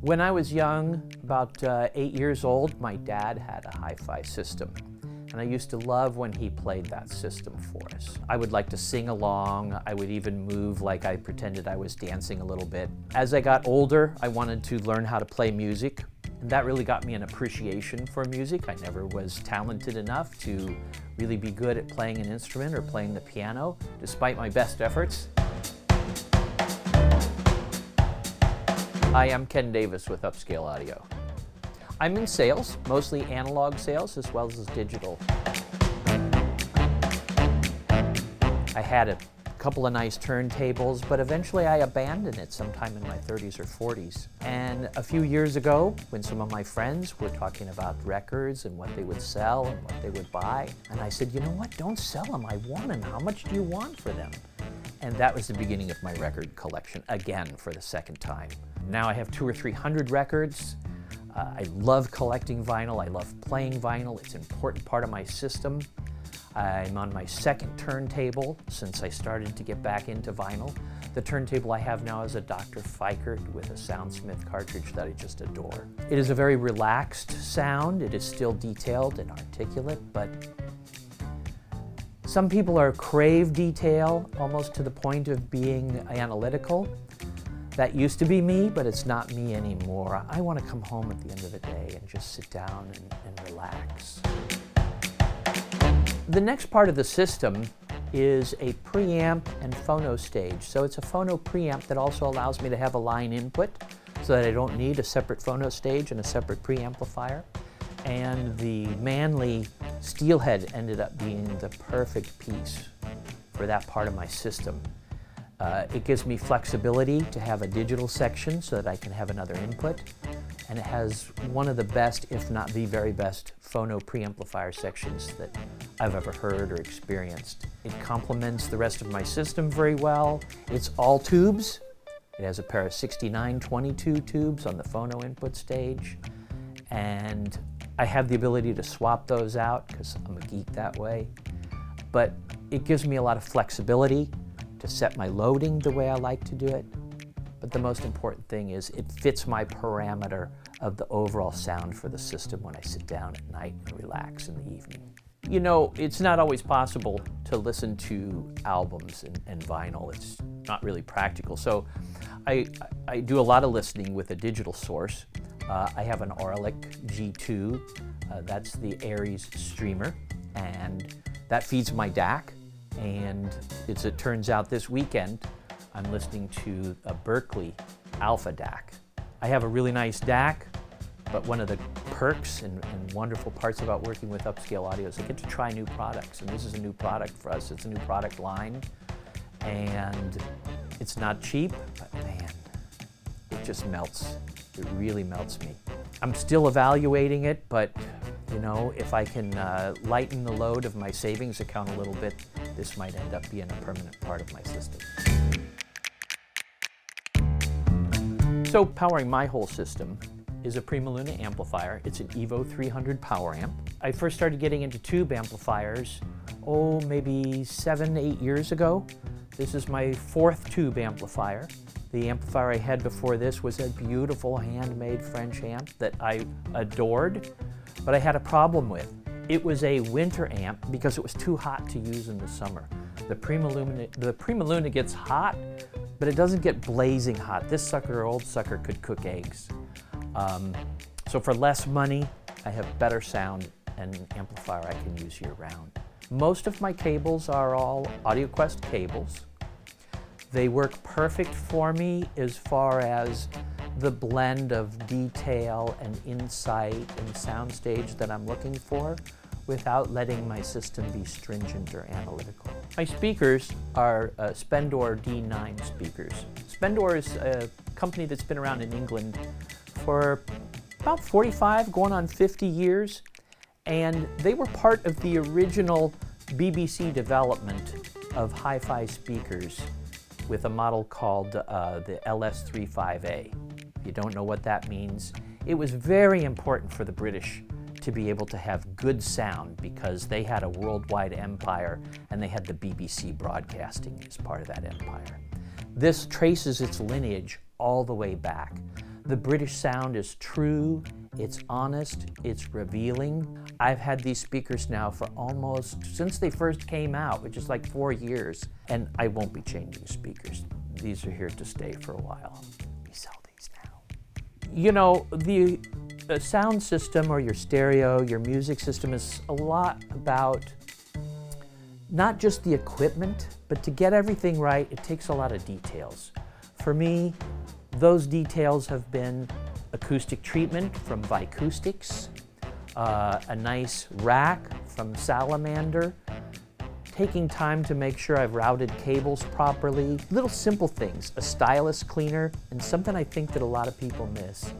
When I was young, about 8 years old, my dad had a hi-fi system. And I used to love when he played that system for us. I would like to sing along. I would even move like I pretended I was dancing a little bit. As I got older, I wanted to learn how to play music. And that really got me an appreciation for music. I never was talented enough to really be good at playing an instrument or playing the piano, despite my best efforts. Hi, I'm Ken Davis with Upscale Audio. I'm in sales, mostly analog sales as well as digital. I had a couple of nice turntables, but eventually I abandoned it sometime in my 30s or 40s. And a few years ago, when some of my friends were talking about records and what they would sell and what they would buy, and I said, you know what, don't sell them, I want them. How much do you want for them? And that was the beginning of my record collection, again, for the second time. Now I have 200 or 300 records. I love collecting vinyl. I love playing vinyl. It's an important part of my system. I'm on my second turntable since I started to get back into vinyl. The turntable I have now is a Dr. Feickert with a Soundsmith cartridge that I just adore. It is a very relaxed sound. It is still detailed and articulate, but some people crave detail almost to the point of being analytical. That used to be me, but it's not me anymore. I want to come home at the end of the day and just sit down and relax. The next part of the system is a preamp and phono stage. So it's a phono preamp that also allows me to have a line input so that I don't need a separate phono stage and a separate preamplifier. And the Manley Steelhead ended up being the perfect piece for that part of my system. It gives me flexibility to have a digital section so that I can have another input. And it has one of the best, if not the very best, phono preamplifier sections that I've ever heard or experienced. It complements the rest of my system very well. It's all tubes. It has a pair of 6922 tubes on the phono input stage. And I have the ability to swap those out because I'm a geek that way. But it gives me a lot of flexibility to set my loading the way I like to do it. But the most important thing is it fits my parameter of the overall sound for the system when I sit down at night and relax in the evening. You know, it's not always possible to listen to albums and vinyl. It's not really practical. So I do a lot of listening with a digital source. I have an Auralic G2. That's the Aries streamer, and that feeds my DAC. And as it turns out this weekend, I'm listening to a Berkeley Alpha DAC. I have a really nice DAC, but one of the perks and wonderful parts about working with Upscale Audio is I get to try new products. And this is a new product for us. It's a new product line. And it's not cheap, but man, it just melts. It really melts me. I'm still evaluating it, but you know, if I can lighten the load of my savings account a little bit, this might end up being a permanent part of my system. So powering my whole system is a PrimaLuna amplifier. It's an Evo 300 power amp. I first started getting into tube amplifiers, maybe 7, 8 years ago. This is my 4th tube amplifier. The amplifier I had before this was a beautiful handmade French amp that I adored, but I had a problem with. It was a winter amp because it was too hot to use in the summer. The PrimaLuna gets hot, but it doesn't get blazing hot. This old sucker could cook eggs. So for less money, I have better sound and an amplifier I can use year round. Most of my cables are all AudioQuest cables. They work perfect for me as far as the blend of detail and insight and soundstage that I'm looking for without letting my system be stringent or analytical. My speakers are Spendor D9 speakers. Spendor is a company that's been around in England for about 45, going on 50 years, and they were part of the original BBC development of hi-fi speakers with a model called the LS35A. If you don't know what that means, it was very important for the British to be able to have good sound because they had a worldwide empire and they had the BBC broadcasting as part of that empire. This traces its lineage all the way back. The British sound is true, it's honest, it's revealing. I've had these speakers now for almost, since they first came out, which is like 4 years, and I won't be changing speakers. These are here to stay for a while. We sell these now. You know, the sound system or your stereo, your music system is a lot about not just the equipment, but to get everything right, it takes a lot of details. For me, those details have been acoustic treatment from Vicoustics, a nice rack from Salamander, taking time to make sure I've routed cables properly, little simple things, a stylus cleaner, and something I think that a lot of people miss.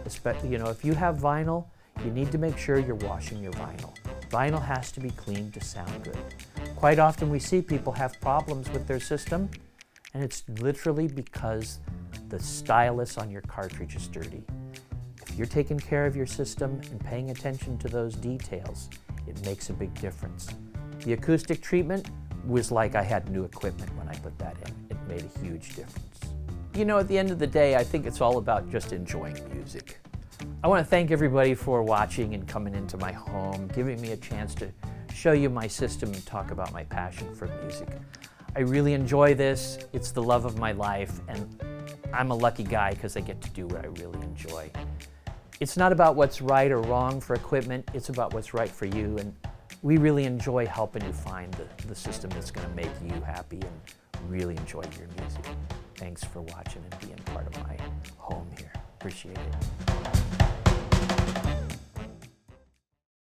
Especially, you know, if you have vinyl, you need to make sure you're washing your vinyl. Vinyl has to be cleaned to sound good. Quite often we see people have problems with their system, and it's literally because the stylus on your cartridge is dirty. If you're taking care of your system and paying attention to those details, it makes a big difference. The acoustic treatment was like I had new equipment when I put that in. It made a huge difference. You know, at the end of the day, I think it's all about just enjoying music. I want to thank everybody for watching and coming into my home, giving me a chance to show you my system and talk about my passion for music. I really enjoy this. It's the love of my life, and I'm a lucky guy because I get to do what I really enjoy. It's not about what's right or wrong for equipment, it's about what's right for you, and we really enjoy helping you find the system that's going to make you happy and really enjoy your music. Thanks for watching and being part of my home here. Appreciate it.